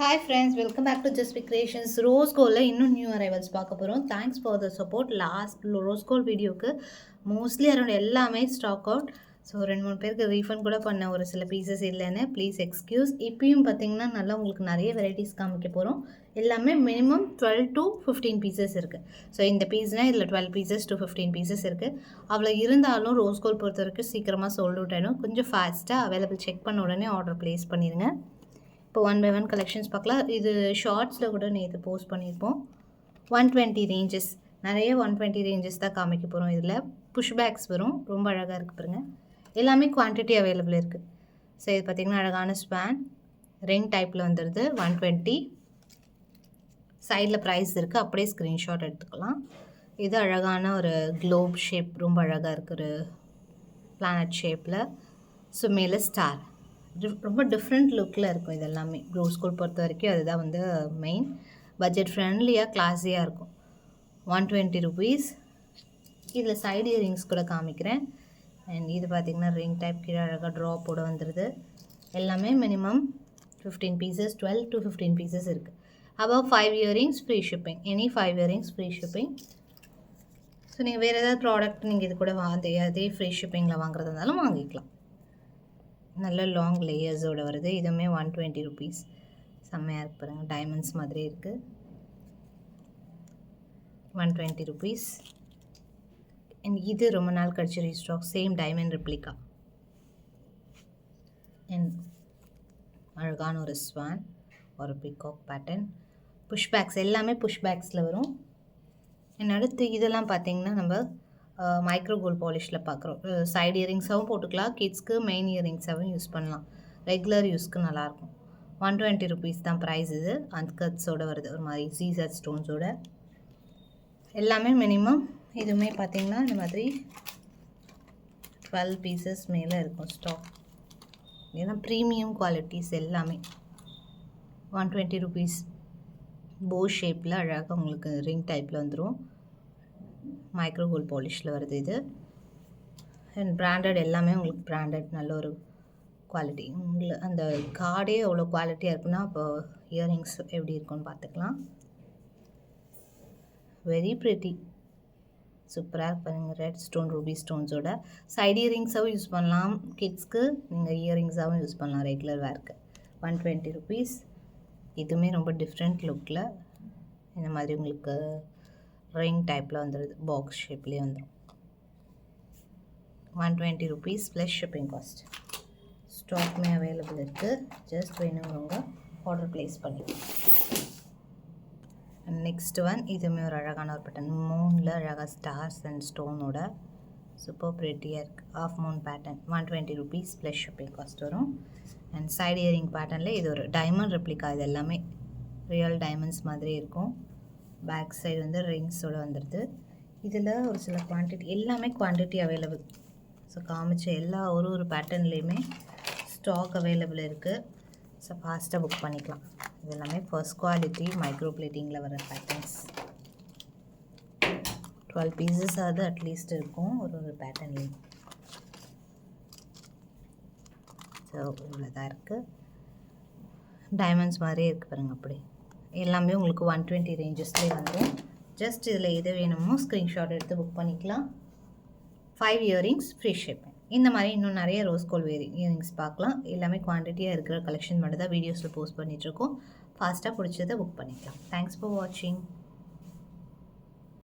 Hi friends, welcome back to Just Be Creations. Rose Gold இன்னும் new arrivals பார்க்க போகிறோம். Thanks for the support. Last rose gold வீடியோக்கு mostly around எல்லாமே stock out. So 2-3 பேருக்கு refund கூட பண்ண ஒரு சில பீசஸ் இல்லைன்னு ப்ளீஸ் எக்ஸ்கியூஸ். இப்பயும் பார்த்தீங்கன்னா நல்லா உங்களுக்கு நிறைய வெரைட்டிஸ் காமிக்க போகிறோம். எல்லாமே மினிமம் 12 to 15 பீசஸ் இருக்குது. ஸோ இந்த பீஸ்னால் இதில் 12 பீசஸ் to 15 பீசஸ் இருக்குது. அவ்வளோ இருந்தாலும் ரோஸ் கோல்ட் பொறுத்த வரைக்கும் சீக்கிரமாக சோல்ட் அவுட் ஆகிடும். கொஞ்சம் ஃபாஸ்ட்டாக அவைலபிள் செக் பண்ண உடனே ஆர்டர் ப்ளேஸ் பண்ணிடுங்க. இப்போ 1 by 1 கலெக்ஷன்ஸ் பார்க்கலாம். இது ஷார்ட்ஸில் கூட நேற்று போஸ்ட் பண்ணியிருப்போம். 120 ரேஞ்சஸ், நிறைய 120 ரேஞ்சஸ் தான் காமிக்க போகிறோம். இதில் புஷ் பேக்ஸ் வரும், ரொம்ப அழகாக இருக்குது பாருங்கள். எல்லாமே குவான்டிட்டி அவைலபிள் இருக்குது. ஸோ இது பார்த்திங்கன்னா அழகான ஸ்பேன் ரிங் டைப்பில் வந்துடுது. 120 சைடில் ப்ரைஸ் இருக்குது, அப்படியே ஸ்க்ரீன்ஷாட் எடுத்துக்கலாம். இது அழகான ஒரு க்ளோப் ஷேப், ரொம்ப அழகாக இருக்குது ஒரு பிளானட் ஷேப்பில். ஸோ மேலே ஸ்டார், ரொம்ப டிஃப்ரெண்ட் லுக்கில் இருக்கும். இது எல்லாமே ரோஸ் கோல்ட் பொறுத்த வரைக்கும் அதுதான் வந்து மெயின். பட்ஜெட் ஃப்ரெண்ட்லியாக கிளாஸியாக இருக்கும். 120 ருபீஸ். இதில் சைடு இயரிங்ஸ் கூட காமிக்கிறேன். அண்ட் இது பார்த்திங்கன்னா ரிங் டைப், கீழே அழகாக ட்ராப்போட வந்துடுது. எல்லாமே மினிமம் 15 பீசஸ், 12 to 15 பீசஸ் இருக்குது. Above 5 earrings free shipping. Any 5 earrings free shipping. So நீங்கள் வேறு ஏதாவது ப்ராடக்ட் நீங்கள் இது கூட அதே ஃப்ரீ ஷிப்பிங்கில் வாங்குறதா இருந்தாலும் வாங்கிக்கலாம். நல்ல லாங் லேயர்ஸோடு வருது. இதுவுமே 120 ருபீஸ். செம்மையாக இருக்கு பாருங்கள், டைமண்ட்ஸ் மாதிரி இருக்குது. 120 ருபீஸ். அண்ட் இது ரொம்ப நாள் கழிச்சு restock, same diamond replica. And அழகான ஒரு ஸ்வான், ஒரு பிகாக் பேட்டர்ன். புஷ் பேக்ஸ் எல்லாமே புஷ் பேக்ஸில் வரும். அண்ட் அடுத்து இதெல்லாம் பார்த்திங்கன்னா நம்ம மைக்ரோ கோல்ட் பாலிஷில் பார்க்குறோம். சைடு இயரிங்ஸாகவும் போட்டுக்கலாம், கிட்ஸ்க்கு மெயின் இயரிங்ஸாகவும் யூஸ் பண்ணலாம். ரெகுலர் யூஸ்க்கு நல்லாயிருக்கும். 120 ருபீஸ் தான் ப்ரைஸ். இது அன்கட்ஸோடு வருது, ஒரு மாதிரி சீசர் ஸ்டோன்ஸோட. எல்லாமே மினிமம். இதுவுமே பார்த்திங்கன்னா இந்த மாதிரி 12 பீசஸ் மேலே இருக்கும் ஸ்டாக். ஏன்னா ப்ரீமியம் குவாலிட்டிஸ் எல்லாமே. 120 ருபீஸ். போ ஷேப்பில் அழகாக உங்களுக்கு ரிங் டைப்பில் வந்துடும். மைக்ரோ கோல்ட் பாலிஷில் வருது இது. அண்ட் பிராண்டட் எல்லாமே உங்களுக்கு பிராண்டட், நல்ல ஒரு குவாலிட்டி. உங்களுக்கு அந்த கார்டே அவ்வளோ குவாலிட்டியாக இருக்குன்னா அப்போ இயரிங்ஸ் எப்படி இருக்குன்னு பார்த்துக்கலாம். வெரி ப்ரிட்டி, சூப்பராக இருப்பாங்க. ரெட் ஸ்டோன், ரூபி ஸ்டோன்ஸோட சைடு இயரிங்ஸாகவும் யூஸ் பண்ணலாம். கிட்ஸ்க்கு நீங்கள் இயரிங்ஸாகவும் யூஸ் பண்ணலாம் ரெகுலர் வேர்க்கு. 120 ருபீஸ். இதுவுமே ரொம்ப டிஃப்ரெண்ட் லுக்கில் இந்த மாதிரி உங்களுக்கு ரிங் டைப்பில் வந்துடுது, பாக்ஸ் ஷேப்லேயே வந்துடும். 120 ருபீஸ் ப்ளஸ் ஷிப்பிங் காஸ்ட். ஸ்டாக்மே அவைலபிள் இருக்குது. ஜஸ்ட் வேணுங்கிறவங்க ஆர்டர் ப்ளேஸ் பண்ணிக்கலாம். நெக்ஸ்ட் ஒன், இதுவுமே ஒரு அழகான ஒரு பேட்டர்ன். மூனில் அழகாக ஸ்டார்ஸ் அண்ட் ஸ்டோனோட சூப்பர் ப்ரிட்டியாக இருக்குது. Half moon pattern. 120 rupees plus shipping cost வரும். அண்ட் சைடு இயரிங் பேட்டர்னில் இது ஒரு டைமண்ட் ரெப்ளிகா. இது எல்லாமே ரியல் டைமண்ட்ஸ் மாதிரி இருக்கும். பேக் சைடு வந்து ரிங்ஸோடு வந்துடுது. இதில் ஒரு சில குவான்டிட்டி, எல்லாமே குவான்டிட்டி அவைலபிள். ஸோ காமிச்ச எல்லா ஒரு பேட்டர்ன்லேயுமே ஸ்டாக் அவைலபிள் இருக்குது. ஸோ ஃபாஸ்ட்டாக புக் பண்ணிக்கலாம். இது எல்லாமே ஃபர்ஸ்ட் குவாலிட்டி மைக்ரோ பிளேட்டிங்கில் வர பேட்டர்ன்ஸ். 12 பீசஸ் ஆகுது அட்லீஸ்ட் இருக்கும் ஒரு பேட்டர்ன்லேயும். ஸோ இவ்வளோ தான் இருக்குது. டைமண்ட்ஸ் மாதிரியே இருக்குது பாருங்கள். அப்படி எல்லாமே உங்களுக்கு 120 ரேஞ்சஸ்லேயே வந்துடும். ஜஸ்ட் இதில் எது வேணுமோ ஸ்க்ரீன்ஷாட் எடுத்து புக் பண்ணிக்கலாம். 5 இயரிங்ஸ் ஃப்ரீ ஷிப்பிங். இந்த மாதிரி இன்னும் நிறைய ரோஸ் கோல்ட் இயரிங்ஸ் பார்க்கலாம். எல்லாமே குவான்டிட்டியாக இருக்கிற கலெக்ஷன் மட்டும் தான் வீடியோஸில் போஸ்ட் பண்ணிகிட்ருக்கோம். ஃபாஸ்ட்டாக பிடிச்சதை புக் பண்ணிக்கலாம். தேங்க்ஸ் ஃபார் வாட்சிங்.